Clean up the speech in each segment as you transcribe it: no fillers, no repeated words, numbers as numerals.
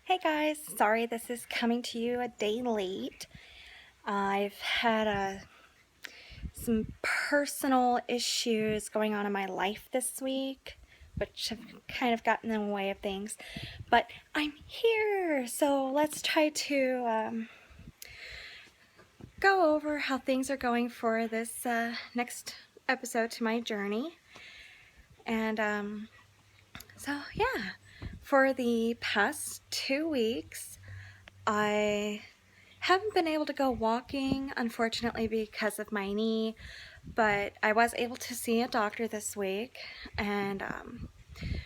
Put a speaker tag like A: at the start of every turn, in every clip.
A: Hey guys, sorry this is coming to you a day late. I've had some personal issues going on in my life this week, which have kind of gotten in the way of things. But I'm here, so let's try to go over how things are going for this next episode to my journey. And so yeah, for the past 2 weeks, I haven't been able to go walking, unfortunately, because of my knee, but I was able to see a doctor this week, and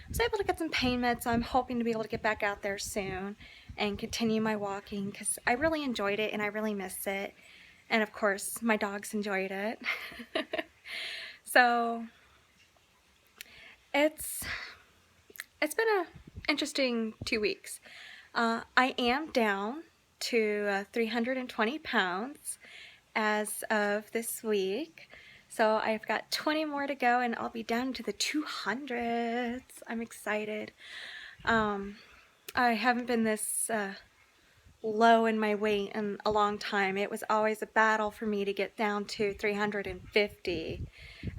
A: was able to get some pain meds, so I'm hoping to be able to get back out there soon and continue my walking, because I really enjoyed it, and I really miss it, and of course, my dogs enjoyed it. So, it's been an interesting 2 weeks. I am down to 320 pounds as of this week. So I've got 20 more to go and I'll be down to the 200s. I'm excited. I haven't been this low in my weight in a long time. It was always a battle for me to get down to 350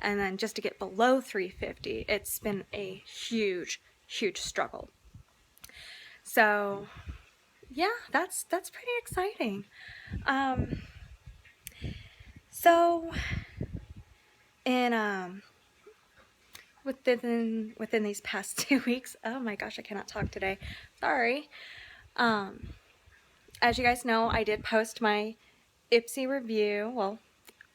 A: and then just to get below 350. It's been a huge struggle. So yeah, that's pretty exciting. So in within these past 2 weeks, oh my gosh, I cannot talk today. Sorry. As you guys know, I did post my Ipsy review, well,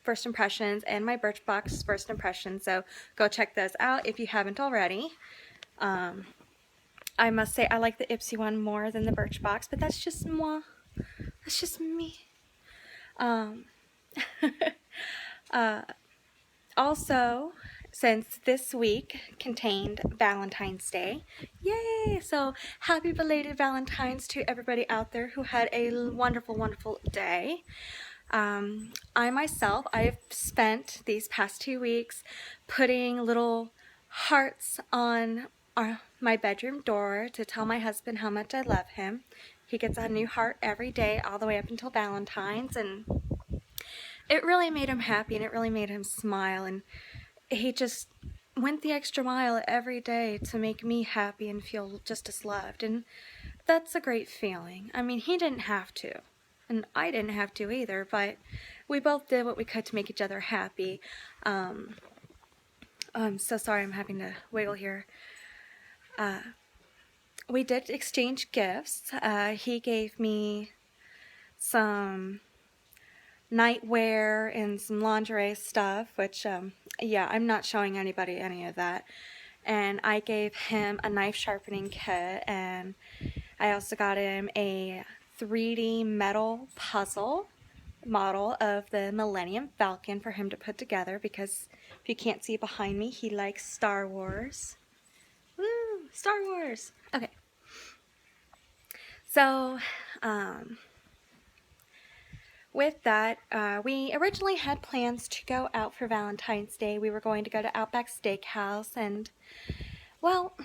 A: first impressions, and my Birchbox first impressions, so go check those out if you haven't already. I must say I like the Ipsy one more than the Birchbox, but that's just moi. That's just me. Also, since this week contained Valentine's Day, yay! So happy belated Valentine's to everybody out there who had a wonderful day. I myself, I've spent these past 2 weeks putting little hearts on my bedroom door to tell my husband how much I love him. He gets a new heart every day all the way up until Valentine's, and it really made him happy and it really made him smile, and he just went the extra mile every day to make me happy and feel just as loved, and that's a great feeling. I mean, he didn't have to, and I didn't have to either, but we both did what we could to make each other happy. I'm so sorry I'm having to wiggle here. We did exchange gifts. He gave me some nightwear and some lingerie stuff, which, yeah, I'm not showing anybody any of that. And I gave him a knife sharpening kit, and I also got him a 3D metal puzzle model of the Millennium Falcon for him to put together, because if you can't see behind me, he likes Star Wars. Woo! Star Wars! Okay. So, with that, we originally had plans to go out for Valentine's Day. We were going to go to Outback Steakhouse, and, well,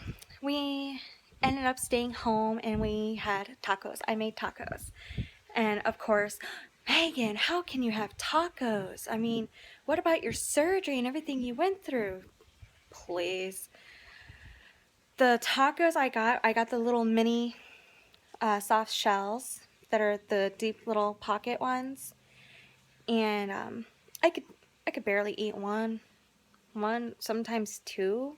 A: we ended up staying home and we had tacos. I made tacos. And, of course, Megan, how can you have tacos? I mean, what about your surgery and everything you went through? Please. The tacos I got the little mini soft shells that are the deep little pocket ones, and I could barely eat one, sometimes two,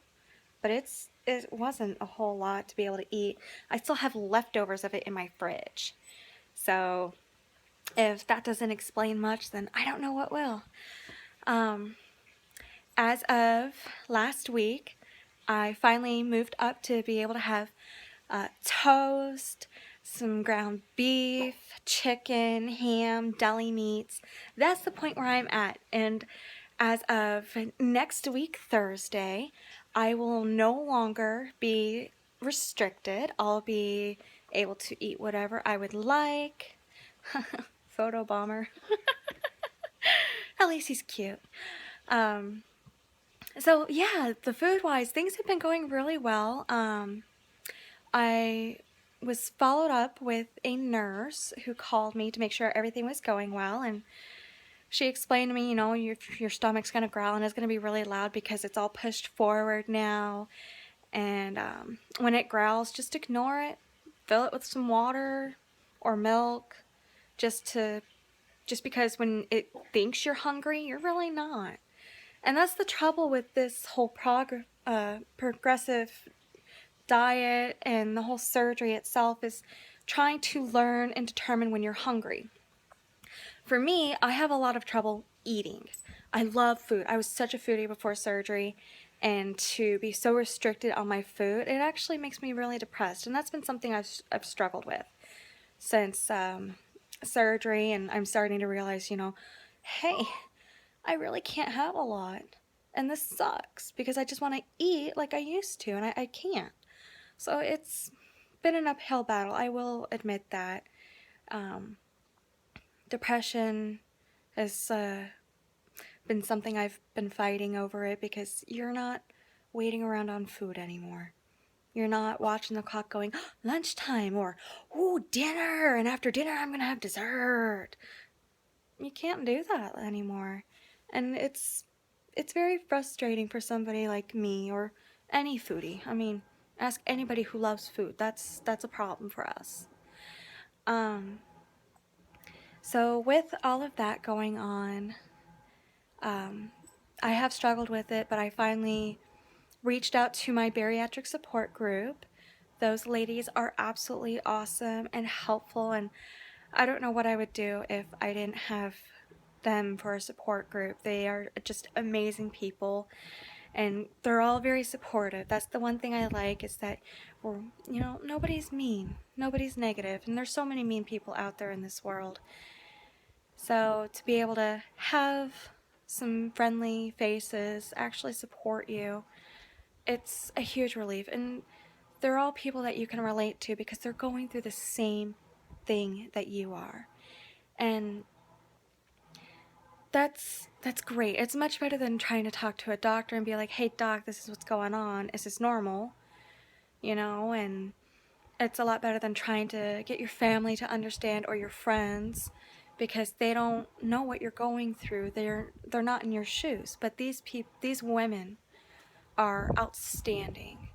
A: but it wasn't a whole lot to be able to eat. I still have leftovers of it in my fridge, so if that doesn't explain much, then I don't know what will. As of last week, I finally moved up to be able to have toast, some ground beef, chicken, ham, deli meats. That's the point where I'm at. And as of next week, Thursday, I will no longer be restricted. I'll be able to eat whatever I would like. Photo bomber. At least he's cute. So yeah, the food-wise, things have been going really well. I was followed up with a nurse who called me to make sure everything was going well, and she explained to me, your stomach's going to growl and it's going to be really loud because it's all pushed forward now. And when it growls, just ignore it. Fill it with some water or milk, just because when it thinks you're hungry, you're really not. And that's the trouble with this whole progressive diet and the whole surgery itself, is trying to learn and determine when you're hungry. For me, I have a lot of trouble eating. I love food. I was such a foodie before surgery, and to be so restricted on my food, it actually makes me really depressed. And that's been something I've struggled with since surgery, and I'm starting to realize, hey, I really can't have a lot. And this sucks because I just want to eat like I used to, and I can't. So it's been an uphill battle. I will admit that. Depression has been something I've been fighting over it, because you're not waiting around on food anymore. You're not watching the clock going, oh, lunchtime, or, ooh, dinner, and after dinner I'm going to have dessert. You can't do that anymore. And it's very frustrating for somebody like me, or any foodie. I mean, ask anybody who loves food. That's a problem for us. So with all of that going on, I have struggled with it, but I finally reached out to my bariatric support group. Those ladies are absolutely awesome and helpful, and I don't know what I would do if I didn't have them for a support group. They are just amazing people, and they're all very supportive. That's the one thing I like, is that nobody's mean, nobody's negative, and there's so many mean people out there in this world. So to be able to have some friendly faces actually support you, it's a huge relief. And they're all people that you can relate to, because they're going through the same thing that you are. And that's great. It's much better than trying to talk to a doctor and be like, hey doc, this is what's going on. Is this normal? And it's a lot better than trying to get your family to understand, or your friends, because they don't know what you're going through. They're not in your shoes. But these women are outstanding.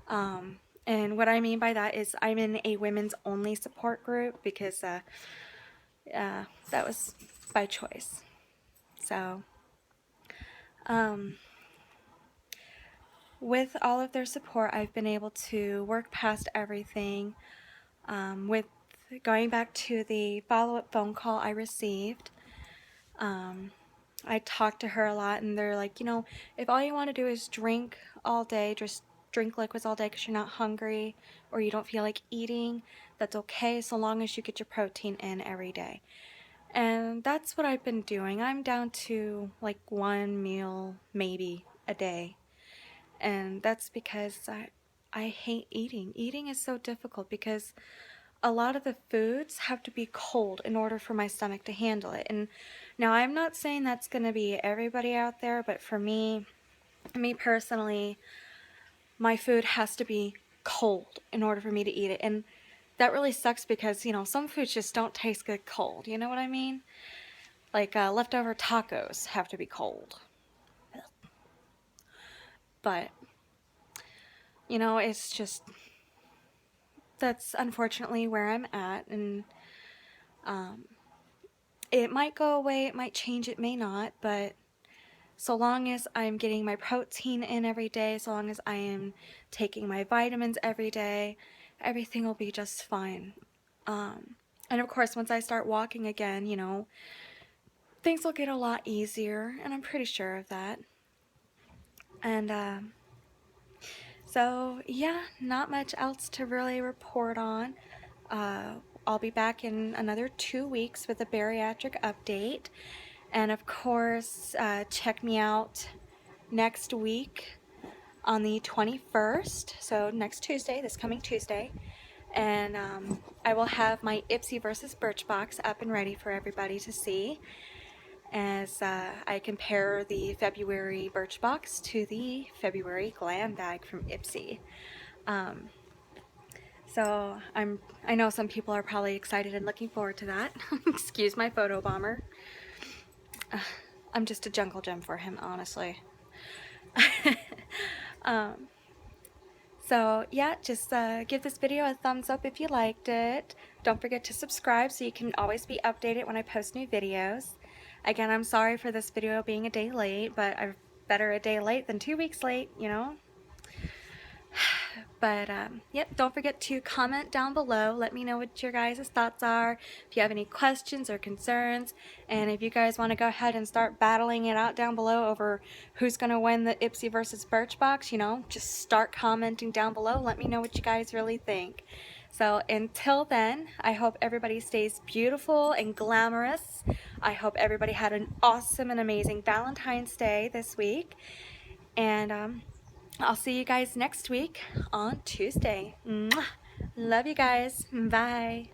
A: And what I mean by that is I'm in a women's only support group, because that was by choice. So with all of their support, I've been able to work past everything. With going back to the follow-up phone call I received, I talked to her a lot, and they're like, if all you want to do is drink all day, just drink liquids all day because you're not hungry or you don't feel like eating, that's okay, so long as you get your protein in every day. And that's what I've been doing. I'm down to like one meal maybe a day. And that's because I hate eating. Eating is so difficult, because a lot of the foods have to be cold in order for my stomach to handle it. And now I'm not saying that's going to be everybody out there, but for me personally, my food has to be cold in order for me to eat it. And that really sucks, because, some foods just don't taste good cold. You know what I mean? Like leftover tacos have to be cold. But, it's just, that's unfortunately where I'm at. And it might go away, it might change, it may not, but so long as I'm getting my protein in every day, so long as I am taking my vitamins every day, everything will be just fine. And of course, once I start walking again, things will get a lot easier, and I'm pretty sure of that. And so yeah, not much else to really report on. I'll be back in another 2 weeks with a bariatric update. And of course, check me out next week on the 21st, so next Tuesday, this coming Tuesday. And I will have my Ipsy versus Birchbox up and ready for everybody to see, as I compare the February Birchbox to the February Glam Bag from Ipsy. So I know some people are probably excited and looking forward to that. Excuse my photo bomber. I'm just a jungle gym for him, honestly. um, so yeah, just give this video a thumbs up if you liked it. Don't forget to subscribe so you can always be updated when I post new videos. Again, I'm sorry for this video being a day late, but I'm better a day late than 2 weeks late, you know? But yep, don't forget to comment down below. Let me know what your guys' thoughts are, if you have any questions or concerns, and if you guys want to go ahead and start battling it out down below over who's going to win the Ipsy versus Birchbox, you know, just start commenting down below. Let me know what you guys really think. So until then, I hope everybody stays beautiful and glamorous. I hope everybody had an awesome and amazing Valentine's Day this week. And I'll see you guys next week on Tuesday. Mwah! Love you guys. Bye.